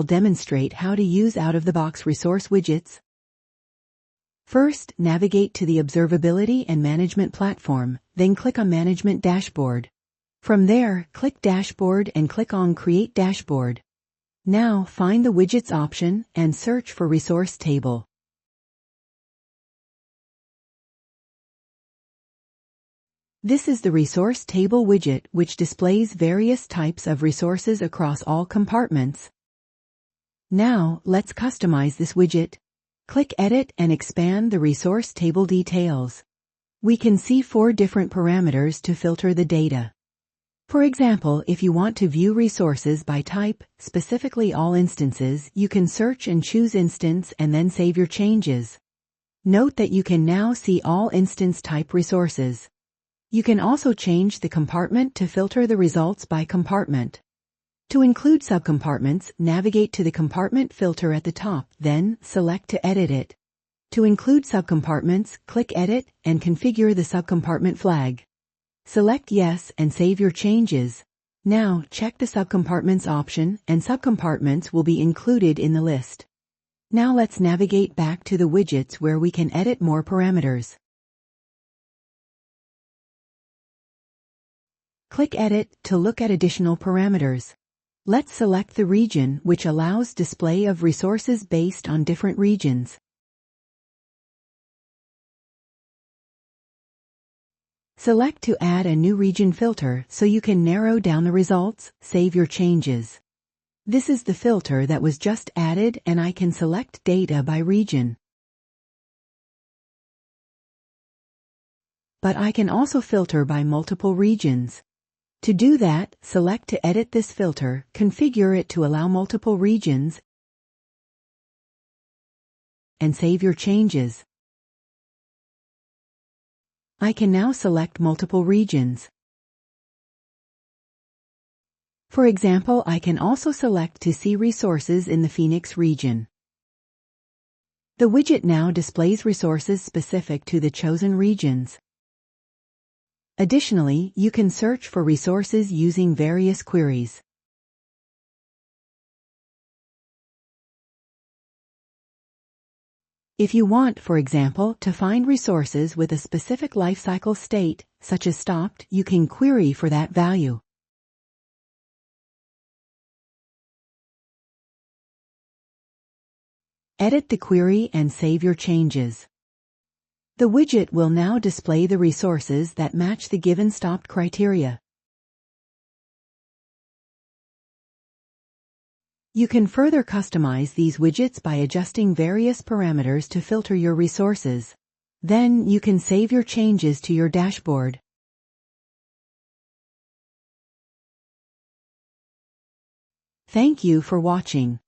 I'll demonstrate how to use out-of-the-box resource widgets. First, navigate to the Observability and Management platform, then click on Management Dashboard. From there, click Dashboard and click on Create Dashboard. Now, find the Widgets option and search for Resource Table. This is the Resource Table widget, which displays various types of resources across all compartments. Now, let's customize this widget. Click Edit and expand the Resource Table details. We can see 4 different parameters to filter the data. For example, if you want to view resources by type, specifically all instances, you can search and choose Instance and then save your changes. Note that you can now see all instance type resources. You can also change the compartment to filter the results by compartment. To include subcompartments, navigate to the compartment filter at the top, then select to edit it. To include subcompartments, click Edit and configure the subcompartment flag. Select Yes and save your changes. Now, check the subcompartments option and subcompartments will be included in the list. Now let's navigate back to the widgets where we can edit more parameters. Click Edit to look at additional parameters. Let's select the region, which allows display of resources based on different regions. Select to add a new region filter so you can narrow down the results, save your changes. This is the filter that was just added and I can select data by region. But I can also filter by multiple regions. To do that, select to edit this filter, configure it to allow multiple regions, and save your changes. I can now select multiple regions. For example, I can also select to see resources in the Phoenix region. The widget now displays resources specific to the chosen regions. Additionally, you can search for resources using various queries. If you want, for example, to find resources with a specific lifecycle state, such as stopped, you can query for that value. Edit the query and save your changes. The widget will now display the resources that match the given stopped criteria. You can further customize these widgets by adjusting various parameters to filter your resources. Then you can save your changes to your dashboard. Thank you for watching.